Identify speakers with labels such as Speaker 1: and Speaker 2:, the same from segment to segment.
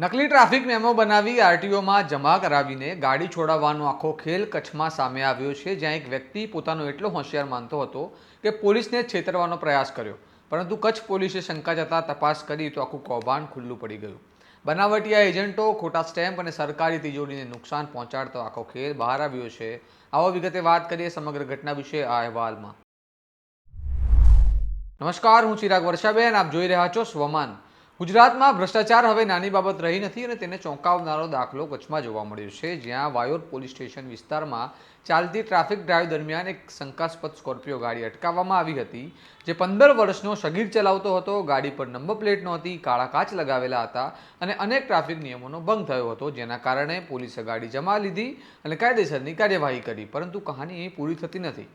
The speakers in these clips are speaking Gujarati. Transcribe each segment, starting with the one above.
Speaker 1: નકલી ટ્રાફિક મેમો બનાવી આરટીઓમાં જમા કરાવીને ગાડી છોડાવવાનો આખો ખેલ કચ્છમાં સામે આવ્યો છે, જ્યાં એક વ્યક્તિ પોતાનો એટલો હોશિયાર માનતો હતો કે પોલીસને છેતરવાનો પ્રયાસ કર્યો, પરંતુ કચ્છ પોલીસે શંકા જતા તપાસ કરી તો આખું કૌભાંડ ખુલ્લું પડી ગયું. બનાવટીયા એજન્ટો, ખોટા સ્ટેમ્પ અને સરકારી તિજોરીને નુકસાન પહોંચાડતો આખો ખેલ બહાર આવ્યો છે. આવો વિગતે વાત કરીએ સમગ્ર ઘટના વિશે આ અહેવાલમાં. નમસ્કાર, હું ચિરાગ વર્ષાબેન, આપ જોઈ રહ્યા છો સ્વમાન. ગુજરાતમાં ભ્રષ્ટાચાર હવે નાની બાબત રહી નથી અને તેને ચોંકાવનારો દાખલો કચ્છમાં જોવા મળ્યો છે, જ્યાં વાયોર પોલીસ સ્ટેશન વિસ્તારમાં ચાલતી ટ્રાફિક ડ્રાઈવ દરમિયાન એક શંકાસ્પદ સ્કોર્પિયો ગાડી અટકાવવામાં આવી હતી, જે 15 વર્ષનો સગીર ચલાવતો હતો. ગાડી પર નંબર પ્લેટ નહોતી, કાળા કાચ લગાવેલા હતા અને અનેક ટ્રાફિક નિયમોનો ભંગ થયો હતો, જેના કારણે પોલીસે ગાડી જમા લીધી અને કાયદેસરની કાર્યવાહી કરી. પરંતુ કહાની એ પૂરી થતી નથી,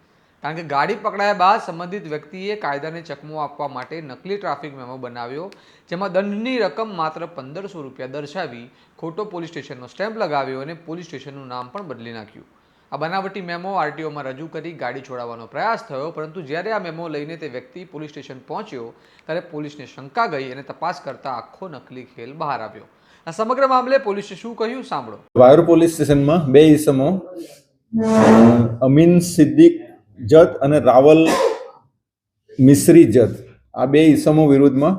Speaker 1: કારણ કે ગાડી પકડાયા બાદ સંબંધિત વ્યક્તિએ કાયદાને ચકમો આપવા માટે નકલી ટ્રાફિક મેમો બનાવ્યો, જેમાં દંડની રકમ માત્ર 1500 રૂપિયા દર્શાવી ખોટો પોલીસ સ્ટેશનનો સ્ટેમ્પ લગાવ્યો અને પોલીસ સ્ટેશનનું નામ પણ બદલી નાખ્યું. આ બનાવટી મેમો આરટીઓમાં રજૂ કરી ગાડી છોડાવવાનો પ્રયાસ થયો, પરંતુ જ્યારે આ મેમો લઈને તે વ્યક્તિ પોલીસ સ્ટેશન પહોંચ્યો ત્યારે પોલીસને શંકા ગઈ અને તપાસ કરતા આખો નકલી ખેલ બહાર આવ્યો. આ સમગ્ર મામલે પોલીસે શું કહ્યું સાંભળો.
Speaker 2: વાયોર પોલીસ સ્ટેશનમાં બે ઈસમો અમીન સિદ્દીક જત અને રાવલ મિશ્રી જત, આ બે ઈસમો વિરુદ્ધમાં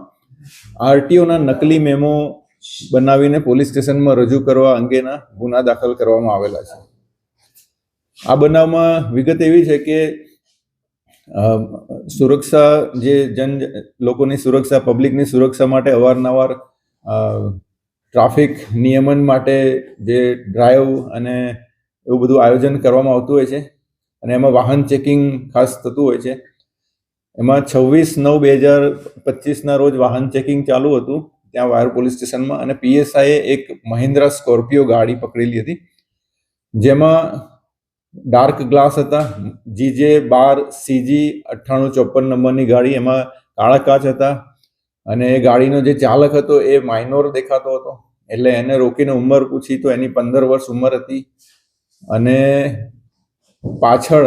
Speaker 2: આરટીઓના નકલી મેમો બનાવીને પોલીસ સ્ટેશનમાં રજૂ કરવા અંગેના ગુના દાખલ કરવામાં આવેલા છે. આ બનાવમાં વિગત એવી છે કે સુરક્ષા લોકોની સુરક્ષા, પબ્લિકની સુરક્ષા માટે અવારનવાર ટ્રાફિક નિયમન માટે જે ડ્રાઈવ અને એવું બધું આયોજન કરવામાં આવતું હોય છે અને એમાં વાહન ચેકિંગ ખાસ થતું હોય છે. એમાં 26/9/2025 રોજ વાહન ચેકિંગ ચાલુ હતું ત્યાં વાયોર પોલીસ સ્ટેશનમાં, અને પીએસઆઈએ એક મહિન્દ્રા સ્કોર્પિયો ગાડી પકડેલી હતી, જેમાં ડાર્ક ગ્લાસ હતા, GJ12CG 9854 નંબરની ગાડી, એમાં કાળા કાચ હતા અને એ ગાડીનો જે ચાલક હતો એ માઇનોર દેખાતો હતો. એટલે એને રોકીને ઉંમર પૂછી તો એની 15 વર્ષ ઉંમર હતી અને પાછળ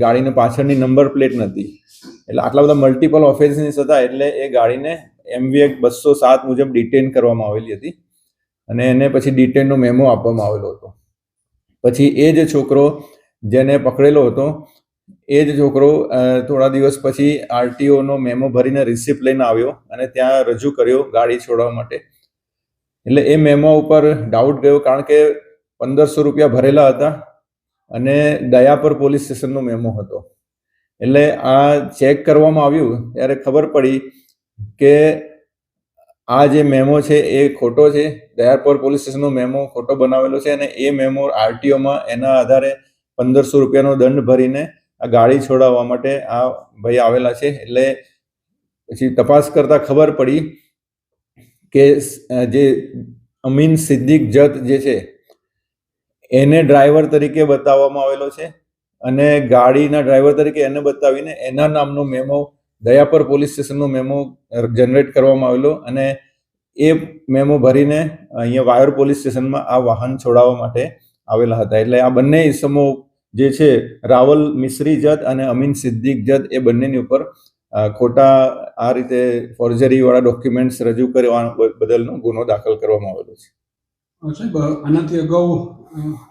Speaker 2: ગાડીને પાછળની નંબર પ્લેટ નથી. એટલે આટલા બધા મલ્ટિપલ ઓફેન્સીસ હતા, એટલે એ ગાડીને MV Act 207 મુજબ ડિટેન કરવામાં આવેલી હતી અને એને પછી ડિટેનનો મેમો આપવામાં આવેલો હતો. પછી એ જ છોકરો જેને પકડેલો હતો એ જ છોકરો થોડા દિવસ પછી આરટીઓનો મેમો ભરીને રિસિપ્ટ લઈને આવ્યો અને ત્યાં રજૂ કર્યો ગાડી છોડવા માટે. એટલે એ મેમો ઉપર ડાઉટ ગયો, કારણ કે 1500 રૂપિયા ભરેલા હતા અને દયાપર પોલીસ સ્ટેશનનો મેમો હતો. એટલે આ ચેક કરવામાં આવ્યું ત્યારે ખબર પડી કે આ જે મેમો છે એ ખોટો છે. દયાપર પોલીસ સ્ટેશનનો મેમો ખોટો બનાવેલો છે અને એ મેમો આરટીઓમાં એના આધારે 1500 રૂપિયાનો દંડ ભરીને આ ગાડી છોડાવવા માટે આ ભાઈ આવેલા છે. એટલે પછી તપાસ કરતા ખબર પડી કે જે અમીન સિદ્દીક જત જે છે એને ડ્રાઈવર તરીકે બતાવવામાં આવેલો છે અને ગાડીના ડ્રાઈવર તરીકે એને બતાવીને એના નામનો મેમો દયાપર પોલીસ સ્ટેશનનો મેમો જનરેટ કરવામાં આવેલો અને એ મેમો ભરીને અહીંયા વાયોર પોલીસ સ્ટેશનમાં આ વાહન છોડાવવા માટે આવેલા હતા. એટલે આ બંને ઈસમો જે છે, રાવલ મિશ્રી જત અને અમીન સિદ્દીક જત, એ બંનેની ઉપર ખોટા આ રીતે ફોર્જરી વાળા ડોક્યુમેન્ટ્સ રજૂ કરવા બદલનો ગુનો દાખલ કરવામાં આવેલો છે.
Speaker 3: સાહેબ, આનાથી અગાઉ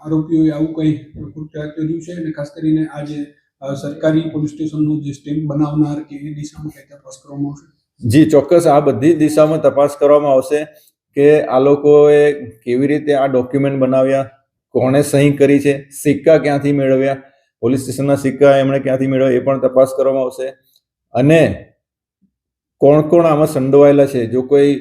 Speaker 3: આરોપીઓએ આવું કંઈ કૃત્ય કર્યું છે અને ખાસ કરીને આ જે સરકારી પોલીસ સ્ટેશનનો જે સ્ટેમ્પ બનાવનાર કે એ દિશામાં કંઈ તપાસ કરવામાં આવશે?
Speaker 2: જી ચોક્કસ, આ બધી દિશામાં તપાસ કરવામાં આવશે કે આ લોકોએ કેવી રીતે આ ડોક્યુમેન્ટ બનાવ્યા, કોણે સહી કરી છે, સિક્કા ક્યાંથી મેળવ્યા, પોલીસ સ્ટેશનના સિક્કા એમણે ક્યાંથી મેળવ્યા એ પણ તપાસ કરવામાં આવશે અને કોણ કોણ આમાં સંડોવાયેલા છે. જો કોઈ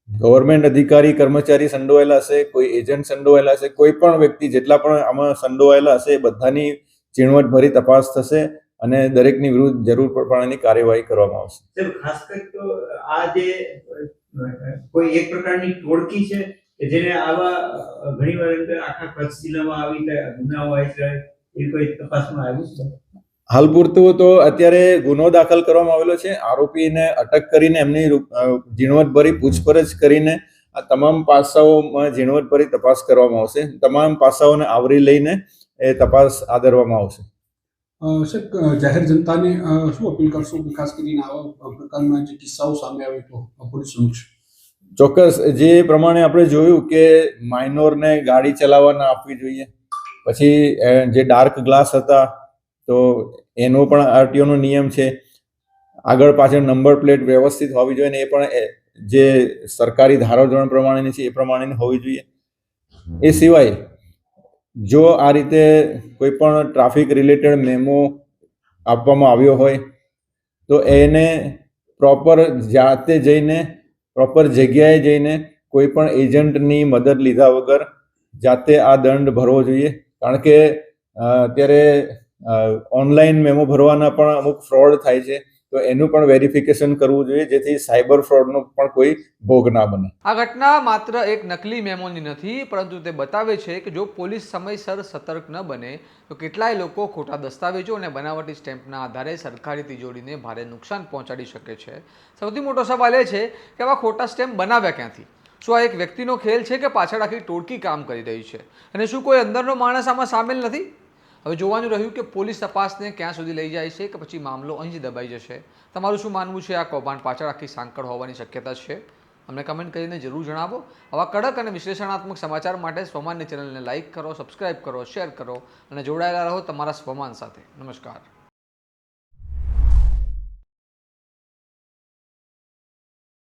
Speaker 2: ગવર્મેન્ટ અધિકારી, કર્મચારી સંડોવાયેલા હશે, કોઈ એજન્ટ સંડોવાયેલા હશે, કોઈ પણ વ્યક્તિ જેટલા પણ આમાં સંડોવાયેલા હશે એ બધાની ઝીણવટભરી તપાસ થશે અને દરેકની વિરુદ્ધ જરૂર પ્રમાણેની કાર્યવાહી કરવામાં આવશે.
Speaker 4: ખાસ કરી તો આ જે કોઈ એક પ્રકારની ટોળકી છે કે જેને આવા ઘણીવાર આખા કચ્છ જિલ્લામાં આવી ગુનાઓ આવી છે, એ કોઈ તપાસમાં આવ્યું છે?
Speaker 2: હાલ પૂરતું તો અત્યારે ગુનો દાખલ કરવામાં આવેલો છે. આરોપીને અટક કરીને એમની ઝીણવટભરી પૂછપરછ કરીને આ તમામ પાસાઓમાં ઝીણવટભરી તપાસ કરવામાં આવશે. તમામ પાસાઓને આવરી લઈને એ તપાસ આદરવામાં આવશે.
Speaker 3: સાહેબ, જાહેર જનતાને શું અપીલ કરશો કે ખાસ કરીને આવા પ્રકારના જે કિસ્સાઓ સામે આવે તો પોલીસ સમક્ષ?
Speaker 2: ચોક્કસ જે પ્રમાણે આપણે જોયું કે માઇનોરને ગાડી ચલાવવા ના આપવી જોઈએ, પછી જે ડાર્ક ગ્લાસ હતા તો એનો પણ આરટીઓનો નિયમ છે, આગળ પાછળ નંબર પ્લેટ વ્યવસ્થિત હોવી જોઈએ ને એ પણ જે સરકારી ધારાધોરણ પ્રમાણેની છે એ પ્રમાણેની હોવી જોઈએ. એ સિવાય જો આ રીતે કોઈ પણ ટ્રાફિક રિલેટેડ મેમો આપવામાં આવ્યો હોય તો એને પ્રોપર જાતે જઈને પ્રોપર જગ્યાએ જઈને કોઈ પણ એજન્ટની મદદ લીધા વગર જાતે આ દંડ ભરવો જોઈએ. કારણ કે અત્યારે ઓનલાઈન મેમો ભરવાના પણ અમુક ફ્રોડ થાય છે, તો એનું પણ વેરિફિકેશન કરવું જોઈએ જેથી સાયબર ફ્રોડનો પણ કોઈ ભોગ ના બને.
Speaker 1: આ ઘટના માત્ર એક નકલી મેમોની નથી, પરંતુ તે બતાવે છે કે જો પોલીસ સમયસર સતર્ક ન બને તો કેટલાય લોકો ખોટા દસ્તાવેજો અને બનાવટી સ્ટેમ્પના આધારે સરકારી તિજોરીને ભારે નુકસાન પહોંચાડી શકે છે. સૌથી મોટો સવાલ એ છે કે આવા ખોટા સ્ટેમ્પ બનાવ્યા ક્યાંથી? શું આ એક વ્યક્તિનો ખેલ છે કે પાછળ આખી ટોળકી કામ કરી રહી છે? અને શું કોઈ અંદરનો માણસ આમાં સામેલ નથી? હવે જોવાનું રહ્યું કે પોલીસ તપાસને ક્યાં સુધી લઈ જાય છે કે પછી મામલો અહીં જ દબાઈ જશે. તમારું શું માનવું છે? આ કૌભાંડ પાછળ આખી સાંકળ હોવાની શક્યતા છે? અમને કમેન્ટ કરીને જરૂર જણાવો. આવા કડક અને વિશ્લેષણાત્મક સમાચાર માટે સ્વમાનની ચેનલને લાઇક કરો, સબસ્ક્રાઇબ કરો, શેર કરો અને જોડાયેલા રહો તમારા સ્વમાન સાથે. નમસ્કાર.